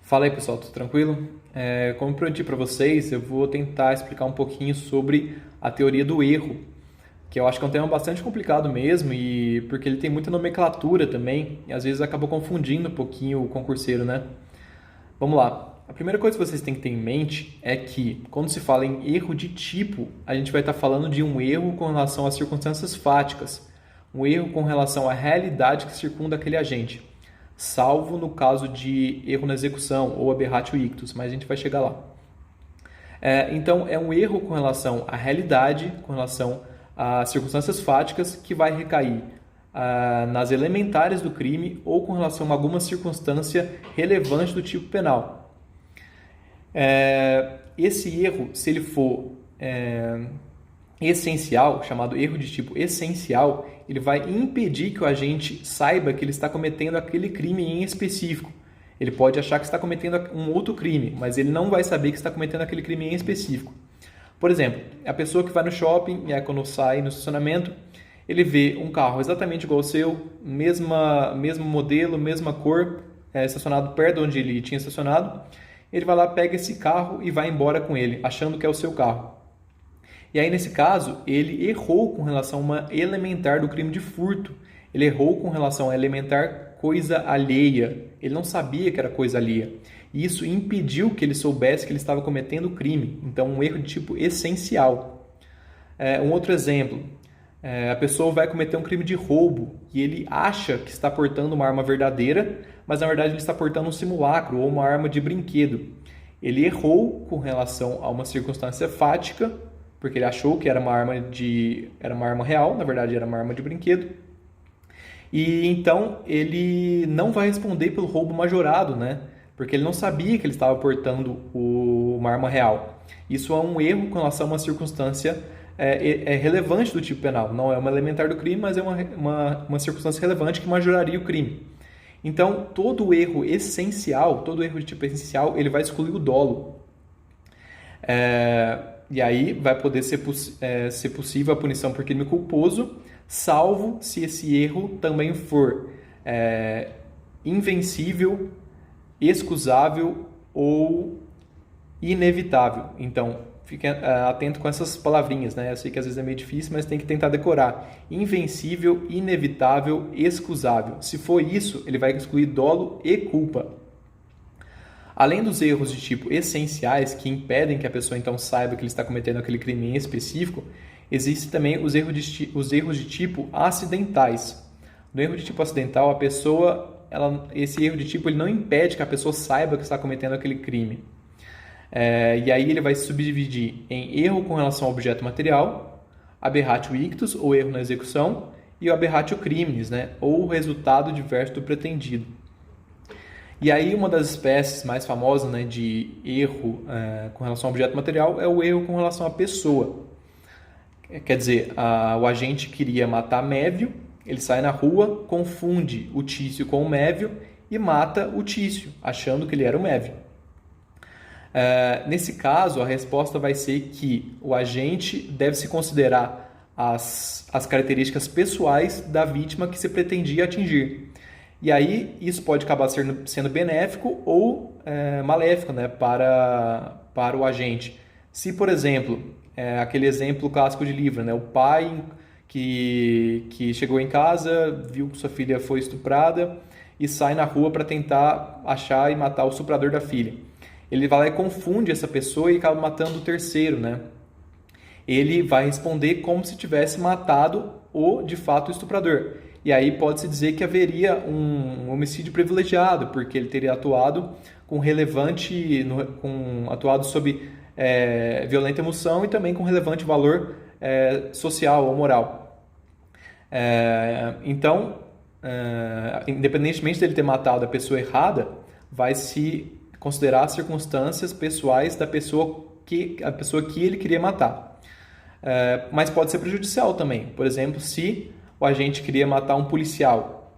Fala aí, pessoal, tudo tranquilo? Como eu prometi para vocês, eu vou tentar explicar um pouquinho sobre a teoria do erro, que eu acho que é um tema bastante complicado mesmo, e porque ele tem muita nomenclatura também, e às vezes acaba confundindo um pouquinho o concurseiro, né? Vamos lá. A primeira coisa que vocês têm que ter em mente é que, quando se fala em erro de tipo, a gente vai estar falando de um erro com relação às circunstâncias fáticas, um erro com relação à realidade que circunda aquele agente, salvo no caso de erro na execução ou aberratio ictus, mas a gente vai chegar lá. Então, é um erro com relação à realidade, com relação às circunstâncias fáticas, que vai recair nas elementares do crime ou com relação a alguma circunstância relevante do tipo penal. Esse erro, se ele for essencial, chamado erro de tipo essencial, ele vai impedir que o agente saiba que ele está cometendo aquele crime em específico. Ele pode achar que está cometendo um outro crime, mas ele não vai saber que está cometendo aquele crime em específico. Por exemplo, a pessoa que vai no shopping e aí quando sai no estacionamento, ele vê um carro exatamente igual ao seu, mesmo modelo, mesma cor, estacionado perto de onde ele tinha estacionado. Ele vai lá, pega esse carro e vai embora com ele, achando que é o seu carro. E aí, nesse caso, ele errou com relação a uma elementar do crime de furto. Ele errou com relação a elementar coisa alheia. Ele não sabia que era coisa alheia. E isso impediu que ele soubesse que ele estava cometendo crime. Então, um erro de tipo essencial. Um outro exemplo. A pessoa vai cometer um crime de roubo e ele acha que está portando uma arma verdadeira, mas na verdade ele está portando um simulacro ou uma arma de brinquedo. Ele errou com relação a uma circunstância fática, porque ele achou que era uma arma real, na verdade era uma arma de brinquedo. E então ele não vai responder pelo roubo majorado, né? Porque ele não sabia que ele estava portando uma arma real. Isso é um erro com relação a uma circunstância relevante do tipo penal. Não é uma elementar do crime, mas é uma circunstância relevante que majoraria o crime. Então, todo erro essencial, todo erro de tipo essencial, ele vai excluir o dolo. E aí vai poder ser possível a punição por crime culposo, salvo se esse erro também for invencível, excusável ou inevitável. Então, fique atento com essas palavrinhas, né? Eu sei que às vezes é meio difícil, mas tem que tentar decorar. Invencível, inevitável, excusável. Se for isso, ele vai excluir dolo e culpa. Além dos erros de tipo essenciais, que impedem que a pessoa então saiba que ele está cometendo aquele crime em específico, existem também os erros de tipo acidentais. No erro de tipo acidental, esse erro de tipo ele não impede que a pessoa saiba que está cometendo aquele crime. E aí ele vai se subdividir em erro com relação ao objeto material, aberratio ictus, ou erro na execução, e o aberratio criminis, né, ou o resultado diverso do pretendido. E aí uma das espécies mais famosas, né, de erro com relação ao objeto material é o erro com relação à pessoa. Quer dizer, o agente queria matar Mévio, ele sai na rua, confunde o Tício com o Mévio e mata o Tício, achando que ele era o Mévio. Nesse caso, a resposta vai ser que o agente deve se considerar as características pessoais da vítima que se pretendia atingir. E aí, isso pode acabar sendo benéfico ou maléfico, né, para o agente. Se, por exemplo, aquele exemplo clássico de livro, né, o pai que chegou em casa, viu que sua filha foi estuprada e sai na rua para tentar achar e matar o estuprador da filha. Ele vai lá e confunde essa pessoa e acaba matando o terceiro, né? Ele vai responder como se tivesse matado de fato, o estuprador. E aí pode-se dizer que haveria um homicídio privilegiado, porque ele teria atuado atuado sob violenta emoção e também com relevante valor social ou moral. Então, independentemente dele ter matado a pessoa errada, vai se considerar as circunstâncias pessoais da pessoa que ele queria matar. Mas pode ser prejudicial também. Por exemplo, se o agente queria matar um policial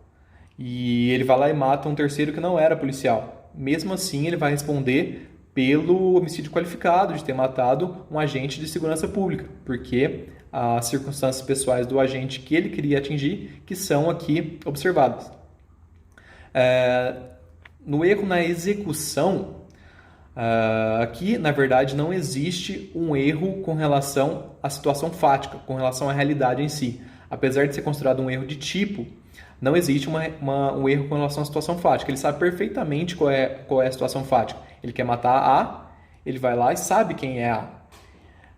e ele vai lá e mata um terceiro que não era policial. Mesmo assim, ele vai responder pelo homicídio qualificado de ter matado um agente de segurança pública, porque as circunstâncias pessoais do agente que ele queria atingir que são aqui observadas. no erro na execução, aqui, na verdade, não existe um erro com relação à situação fática, com relação à realidade em si. Apesar de ser considerado um erro de tipo, não existe um erro com relação à situação fática. Ele sabe perfeitamente qual é a situação fática. Ele quer matar A, ele vai lá e sabe quem é A.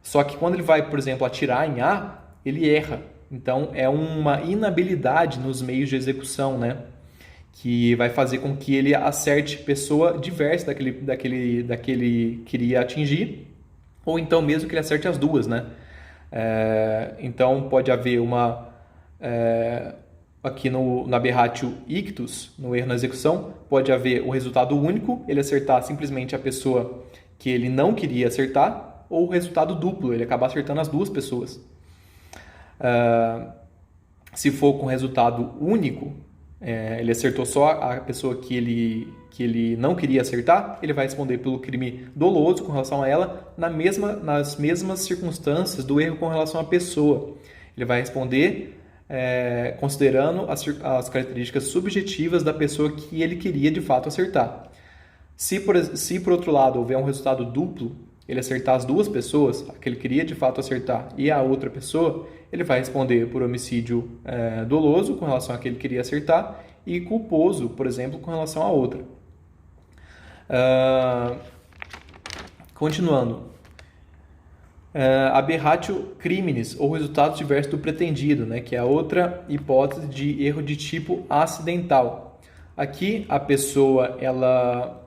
Só que quando ele vai, por exemplo, atirar em A, ele erra. Então, é uma inabilidade nos meios de execução, né? Que vai fazer com que ele acerte pessoa diversa daquele que iria atingir, ou então mesmo que ele acerte as duas, né? Então, pode haver aqui na aberratio ictus, no erro na execução, pode haver o resultado único, ele acertar simplesmente a pessoa que ele não queria acertar, ou o resultado duplo, ele acabar acertando as duas pessoas. Se for com resultado único, ele acertou só a pessoa que ele não queria acertar, ele vai responder pelo crime doloso com relação a ela nas mesmas circunstâncias do erro com relação à pessoa. Ele vai responder considerando as características subjetivas da pessoa que ele queria de fato acertar. Se por outro lado houver um resultado duplo, ele acertar as duas pessoas, a que ele queria de fato acertar e a outra pessoa, ele vai responder por homicídio doloso com relação a que ele queria acertar e culposo, por exemplo, com relação à outra. Continuando. Aberratio criminis, ou resultado diverso do pretendido, né, que é a outra hipótese de erro de tipo acidental. Aqui a pessoa ela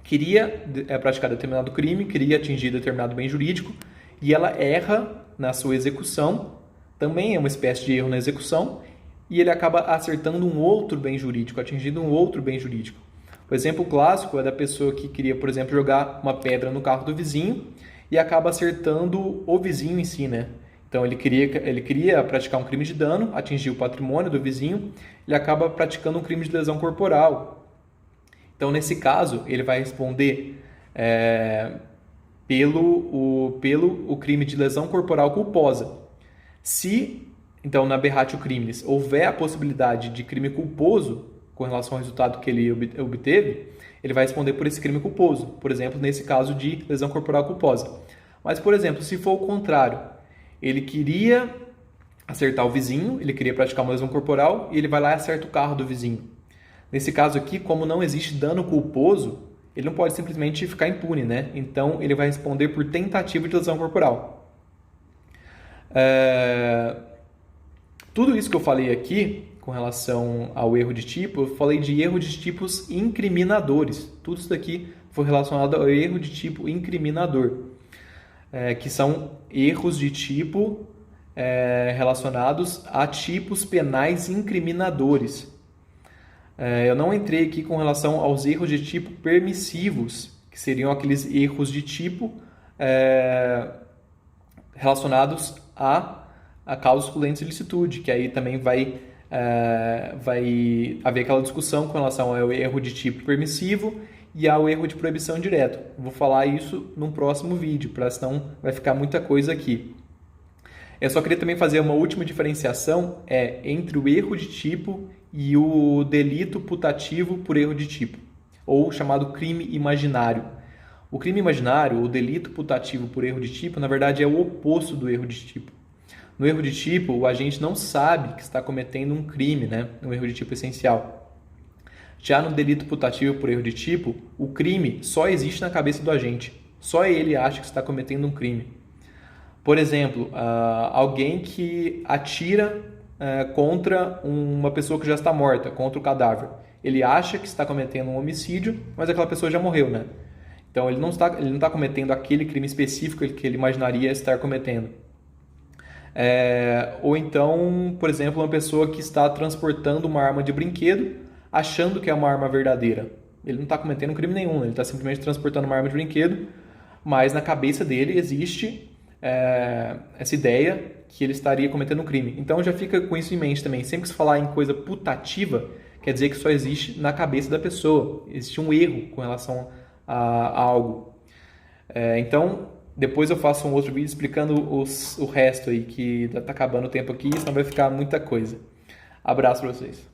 queria praticar determinado crime, queria atingir determinado bem jurídico e ela erra na sua execução, também é uma espécie de erro na execução, e ele acaba acertando um outro bem jurídico, atingindo um outro bem jurídico. O exemplo clássico é da pessoa que queria, por exemplo, jogar uma pedra no carro do vizinho e acaba acertando o vizinho em si, né? Então ele queria praticar um crime de dano, atingir o patrimônio do vizinho, ele acaba praticando um crime de lesão corporal. Então nesse caso ele vai responder pelo crime de lesão corporal culposa. Se, então, na aberratio criminis houver a possibilidade de crime culposo com relação ao resultado que ele obteve, ele vai responder por esse crime culposo, por exemplo, nesse caso de lesão corporal culposa. Mas, por exemplo, se for o contrário, ele queria acertar o vizinho, ele queria praticar uma lesão corporal e ele vai lá e acerta o carro do vizinho. Nesse caso aqui, como não existe dano culposo, ele não pode simplesmente ficar impune, né? Então, ele vai responder por tentativa de lesão corporal. Tudo isso que eu falei aqui com relação ao erro de tipo, eu falei de erro de tipos incriminadores. Tudo isso daqui foi relacionado ao erro de tipo incriminador, que são erros de tipo relacionados a tipos penais incriminadores. Eu não entrei aqui com relação aos erros de tipo permissivos, que seriam aqueles erros de tipo relacionados a causas excludentes de ilicitude, que aí também vai haver aquela discussão com relação ao erro de tipo permissivo e ao erro de proibição indireta. Vou falar isso num próximo vídeo, para senão vai ficar muita coisa aqui. Eu só queria também fazer uma última diferenciação entre o erro de tipo e o delito putativo por erro de tipo, ou chamado crime imaginário. O crime imaginário, o delito putativo por erro de tipo, na verdade é o oposto do erro de tipo. No erro de tipo, o agente não sabe que está cometendo um crime, né? No erro de tipo essencial. Já no delito putativo por erro de tipo, o crime só existe na cabeça do agente. Só ele acha que está cometendo um crime. Por exemplo, alguém que atira contra uma pessoa que já está morta, contra o cadáver. Ele acha que está cometendo um homicídio, mas aquela pessoa já morreu, né? Então ele não está cometendo aquele crime específico que ele imaginaria estar cometendo. Ou então, por exemplo, uma pessoa que está transportando uma arma de brinquedo achando que é uma arma verdadeira. Ele não está cometendo crime nenhum, ele está simplesmente transportando uma arma de brinquedo, mas na cabeça dele existe essa ideia que ele estaria cometendo um crime. Então já fica com isso em mente também. Sempre que se falar em coisa putativa, quer dizer que só existe na cabeça da pessoa. Existe um erro com relação a algo. Então, depois eu faço um outro vídeo explicando o resto aí, que está acabando o tempo aqui, senão vai ficar muita coisa. Abraço para vocês.